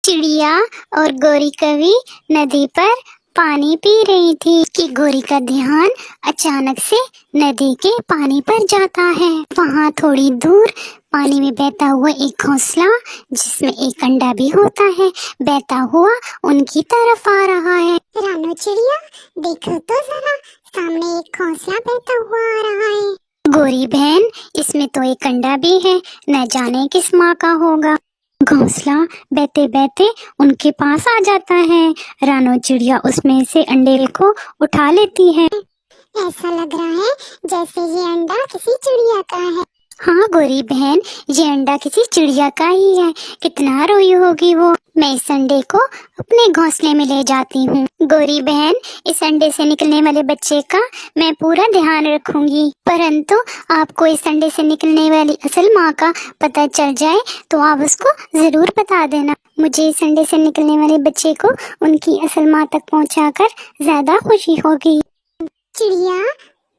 चिड़िया और गोरी कवि नदी पर पानी पी रही थी कि गोरी का ध्यान अचानक से नदी के पानी पर जाता है। वहाँ थोड़ी दूर पानी में बहता हुआ एक घोंसला जिसमें एक अंडा भी होता है बहता हुआ उनकी तरफ आ रहा है। रानो चिड़िया, देखो तो जरा, सामने एक घोंसला बहता हुआ आ रहा है। गोरी बहन, इसमें तो एक अंडा भी है, न जाने किस माँ का होगा। घोंसला बहते बहते उनके पास आ जाता है। रानो चिड़िया उसमें से अंडे को उठा लेती है। ऐसा लग रहा है जैसे ये अंडा किसी चिड़िया का है। हाँ गोरी बहन, ये अंडा किसी चिड़िया का ही है। कितना रोई होगी वो। मैं इस अंडे को अपने घोंसले में ले जाती हूँ। गोरी बहन, इस अंडे से निकलने वाले बच्चे का मैं पूरा ध्यान रखूंगी, परंतु आपको इस अंडे से निकलने वाली असल माँ का पता चल जाए तो आप उसको जरूर बता देना। मुझे इस अंडे से निकलने वाले बच्चे को उनकी असल माँ तक पहुँचाकर ज्यादा खुशी होगी। चिड़िया,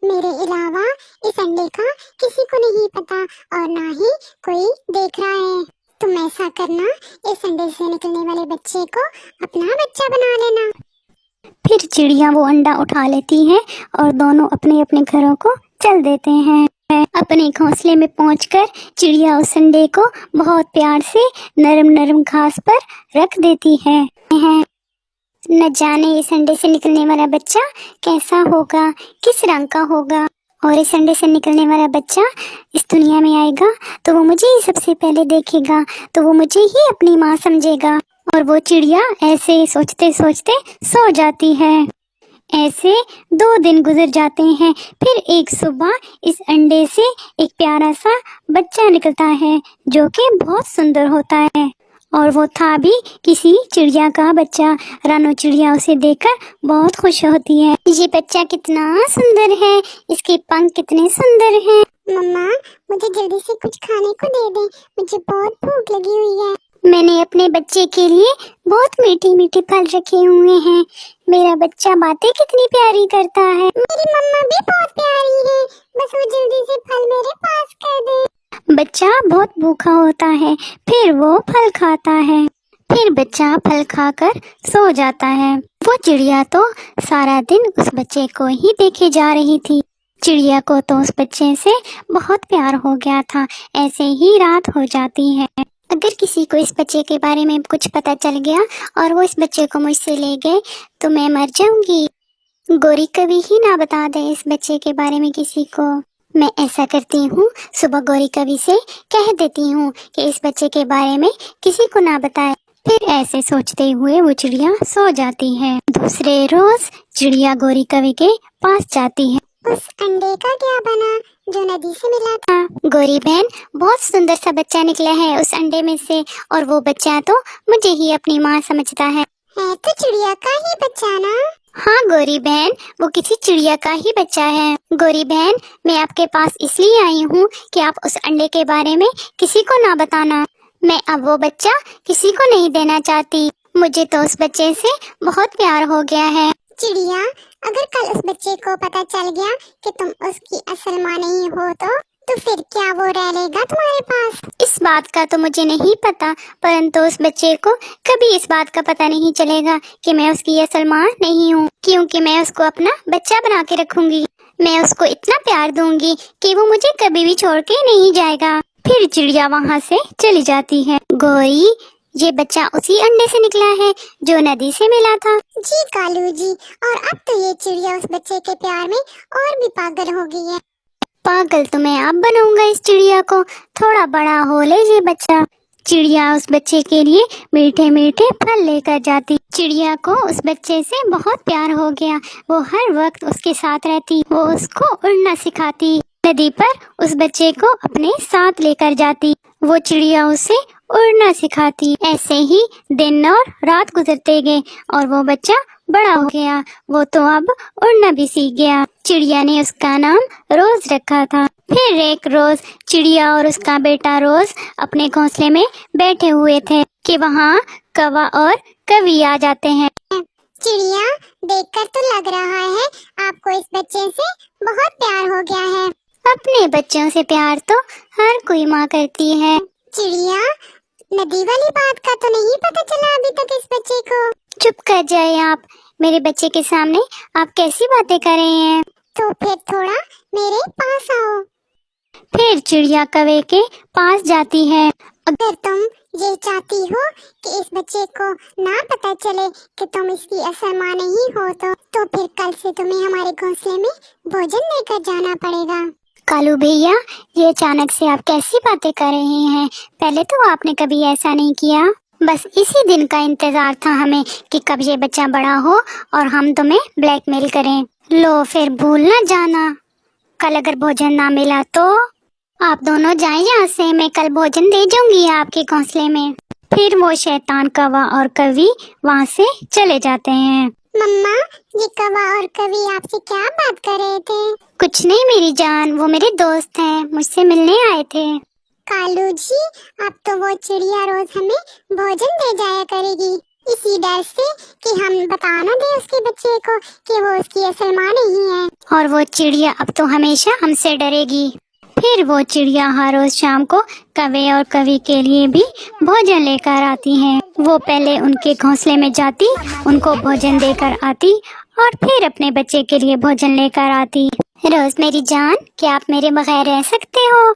मेरे अलावा इस अंडे का किसी को नहीं पता और ना ही कोई देख रहा है। तुम ऐसा करना, इस अंडे से निकलने वाले बच्चे को अपना बच्चा बना लेना। फिर चिड़िया वो अंडा उठा लेती है और दोनों अपने अपने घरों को चल देते हैं। अपने घोंसले में पहुंचकर चिड़िया उस अंडे को बहुत प्यार से नरम नरम घास पर रख देती है। न जाने इस अंडे से निकलने वाला बच्चा कैसा होगा, किस रंग का होगा, और इस अंडे से निकलने वाला बच्चा इस दुनिया में आएगा तो वो मुझे ही सबसे पहले देखेगा, तो वो मुझे ही अपनी माँ समझेगा। और वो चिड़िया ऐसे सोचते सोचते सो जाती है। ऐसे 2 दिन गुजर जाते हैं। फिर एक सुबह इस अंडे से एक प्यारा सा बच्चा निकलता है जो कि बहुत सुंदर होता है, और वो था भी किसी चिड़िया का बच्चा। रानो चिड़िया उसे देखकर बहुत खुश होती है। ये बच्चा कितना सुंदर है, इसके पंख कितने सुंदर हैं। मम्मा, मुझे जल्दी से कुछ खाने को दे दे, मुझे बहुत भूख लगी हुई है। मैंने अपने बच्चे के लिए बहुत मीठी मीठी फल रखे हुए हैं। मेरा बच्चा बातें कितनी प्यारी करता है। मेरी मम्मा भी बहुत प्यारी है, बस वो जल्दी से फल मेरे पास कर दे। बच्चा बहुत भूखा होता है, फिर वो फल खाता है। फिर बच्चा फल खाकर सो जाता है। वो चिड़िया तो सारा दिन उस बच्चे को ही देखे जा रही थी। चिड़िया को तो उस बच्चे से बहुत प्यार हो गया था। ऐसे ही रात हो जाती है। अगर किसी को इस बच्चे के बारे में कुछ पता चल गया और वो इस बच्चे को मुझसे ले गए तो मैं मर जाऊंगी। गोरी कवि ही ना बता दे इस बच्चे के बारे में किसी को। मैं ऐसा करती हूँ, सुबह गोरी कवि से कह देती हूँ कि इस बच्चे के बारे में किसी को ना बताए। फिर ऐसे सोचते हुए वो चिड़िया सो जाती है। दूसरे रोज चिड़िया गोरी कवि के पास जाती है। उस अंडे का क्या बना जो नदी से मिला था? गोरी बहन, बहुत सुंदर सा बच्चा निकला है उस अंडे में से, और वो बच्चा तो मुझे ही अपनी माँ समझता है तो चिड़िया का ही बच्चा ना? हाँ गोरी बहन, वो किसी चिड़िया का ही बच्चा है। गोरी बहन, मैं आपके पास इसलिए आई हूँ कि आप उस अंडे के बारे में किसी को ना बताना। मैं अब वो बच्चा किसी को नहीं देना चाहती। मुझे तो उस बच्चे से बहुत प्यार हो गया है। चिड़िया, अगर कल उस बच्चे को पता चल गया कि तुम उसकी असल माँ नहीं हो तो फिर क्या वो रह लेगा तुम्हारे पास? इस बात का तो मुझे नहीं पता, परंतु उस बच्चे को कभी इस बात का पता नहीं चलेगा कि मैं उसकी असल माँ नहीं हूँ, क्योंकि मैं उसको अपना बच्चा बना के रखूंगी। मैं उसको इतना प्यार दूंगी कि वो मुझे कभी भी छोड़ के नहीं जाएगा। फिर चिड़िया वहाँ से चली जाती है। गोरी, ये बच्चा उसी अंडे से निकला है जो नदी से मिला था। जी कालू जी, और अब तो ये चिड़िया उस बच्चे के प्यार में और भी पागल हो गई है। पागल तो मैं अब बनूंगा इस चिड़िया को, थोड़ा बड़ा हो ले ये बच्चा। चिड़िया उस बच्चे के लिए मीठे मीठे फल लेकर जाती। चिड़िया को उस बच्चे से बहुत प्यार हो गया। वो हर वक्त उसके साथ रहती, वो उसको उड़ना सिखाती। नदी पर उस बच्चे को अपने साथ लेकर जाती। वो चिड़िया उसे उड़ना सिखाती। ऐसे ही दिन और रात गुजरते गए और वो बच्चा बड़ा हो गया। वो तो अब उड़ना भी सीख गया। चिड़िया ने उसका नाम रोज रखा था। फिर एक रोज चिड़िया और उसका बेटा रोज अपने घोंसले में बैठे हुए थे कि वहाँ कौवा और कवि आ जाते हैं। चिड़िया, देखकर तो लग रहा है आपको इस बच्चे से बहुत प्यार हो गया है। अपने बच्चों से प्यार तो हर कोई माँ करती है। चिड़िया, नदी वाली बात का तो नहीं पता चला चुप कर जाए आप। मेरे बच्चे के सामने आप कैसी बातें कर रहे हैं। तो फिर थोड़ा मेरे पास आओ। फिर चिड़िया कौवे के पास जाती है। अगर तुम ये चाहती हो कि इस बच्चे को ना पता चले कि तुम इसकी असल माँ नहीं हो, तो फिर कल से तुम्हें हमारे घोंसले में भोजन लेकर जाना पड़ेगा। कालू भैया, ये अचानक से आप कैसी बातें कर रहे हैं। पहले तो आपने कभी ऐसा नहीं किया। बस इसी दिन का इंतजार था हमें कि कब ये बच्चा बड़ा हो और हम तुम्हें ब्लैकमेल करें। लो फिर भूल ना जाना, कल अगर भोजन ना मिला तो आप दोनों जाएं यहाँ से। मैं कल भोजन दे जाऊंगी आपके घोंसले में। फिर वो शैतान कौवा और कवि वहाँ से चले जाते हैं। मम्मा, ये कौवा और कवि आपसे क्या बात कर रहे थे? कुछ नहीं मेरी जान, वो मेरे दोस्त हैं, मुझसे मिलने आए थे। कालू जी, अब तो वो चिड़िया रोज हमें भोजन दे जाया करेगी, इसी डर से कि हम बता ना दे उसके बच्चे को कि वो उसकी असल माँ नहीं है। और वो चिड़िया अब तो हमेशा हमसे डरेगी। फिर वो चिड़िया हर रोज शाम को कौवे और कवि के लिए भी भोजन लेकर आती है। वो पहले उनके घोंसले में जाती, उनको भोजन देकर आती और फिर अपने बच्चे के लिए भोजन लेकर आती। रोज मेरी जान, क्या आप मेरे बगैर रह सकते हो?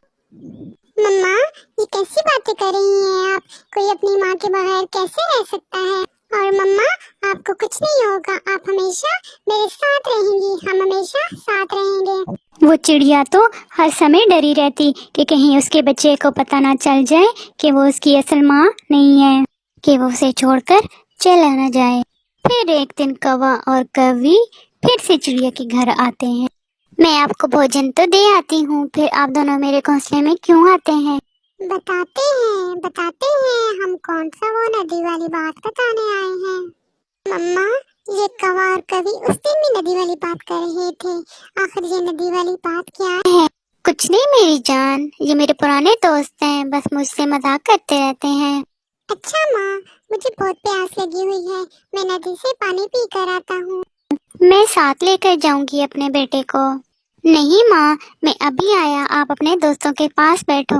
मम्मा, ये कैसी बातें कर रही हैं आप? कोई अपनी माँ के बगैर कैसे रह सकता है? और मम्मा, आपको कुछ नहीं होगा, आप हमेशा मेरे साथ रहेंगी, हम हमेशा साथ रहेंगे। वो चिड़िया तो हर समय डरी रहती कि कहीं उसके बच्चे को पता ना चल जाए कि वो उसकी असल माँ नहीं है, कि वो उसे छोड़कर चला न जाए। फिर एक दिन कौवा और कवि फिर से चिड़िया के घर आते हैं। मैं आपको भोजन तो दे आती हूँ, फिर आप दोनों मेरे घोंसले में क्यों आते हैं? बताते हैं, हम कौन सा वो नदी वाली बात बताने आए हैं। मम्मा, ये कौवा और कवि उस दिन भी नदी वाली बात कर रहे थे। आखिर ये नदी वाली बात क्या है? कुछ नहीं मेरी जान, ये मेरे पुराने दोस्त हैं, बस मुझसे मजाक करते रहते हैं। अच्छा माँ, मुझे बहुत प्यास लगी हुई है, मैं नदी से पानी पी कर आता हूँ। मैं साथ लेकर जाऊंगी अपने बेटे को। नहीं माँ, मैं अभी आया, आप अपने दोस्तों के पास बैठो।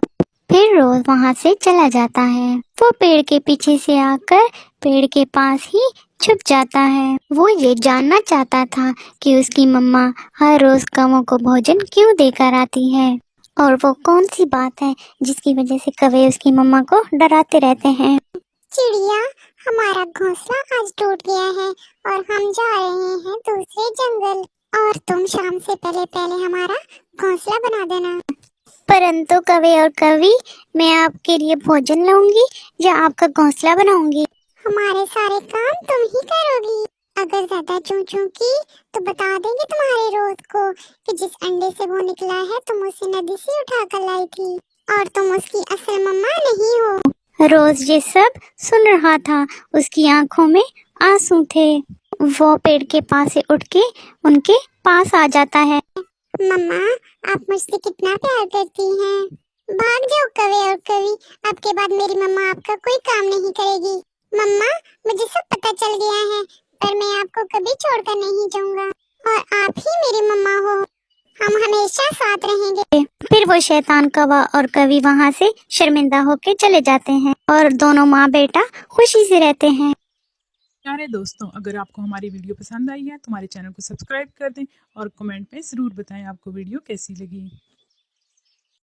फिर रोज वहाँ से चला जाता है। वो पेड़ के पीछे से आकर पेड़ के पास ही छुप जाता है। वो ये जानना चाहता था कि उसकी मम्मा हर रोज कौवों को भोजन क्यों देकर आती है, और वो कौन सी बात है जिसकी वजह से कौवे उसकी मम्मा को डराते रहते हैं। चिड़िया, हमारा घोंसला आज टूट गया है और हम जा रहे हैं दूसरे जंगल, और तुम शाम से पहले पहले हमारा घोंसला बना देना। परंतु कौवे और कवि, मैं आपके लिए भोजन लाऊंगी या आपका घोंसला बनाऊंगी? हमारे सारे काम तुम ही करोगी। अगर ज्यादा चूं चूं की तो बता देंगे तुम्हारे रोज को कि जिस अंडे से वो निकला है तुम उसे नदी से उठा कर लाई थी और तुम उसकी असल मम्मा नहीं हो। रोज ये सब सुन रहा था, उसकी आंखों में आंसू थे। वो पेड़ के पास से उठ के उनके पास आ जाता है। मम्मा, आप मुझसे कितना प्यार करती हैं। भाग जाओ कवि और कवि, आपके बाद मेरी मम्मा आपका कोई काम नहीं करेगी। मम्मा, मुझे सब पता चल गया है, पर मैं आपको कभी छोड़कर नहीं जाऊंगा और आप ही मेरी मम्मा हो, हम हमेशा साथ रहेंगे। फिर वो शैतान कौवा और कवि वहाँ से शर्मिंदा होके चले जाते हैं और दोनों माँ बेटा खुशी से रहते हैं। प्यारे दोस्तों, अगर आपको हमारी वीडियो पसंद आई है तो हमारे चैनल को सब्सक्राइब कर दें और कमेंट में ज़रूर बताएं आपको वीडियो कैसी लगी।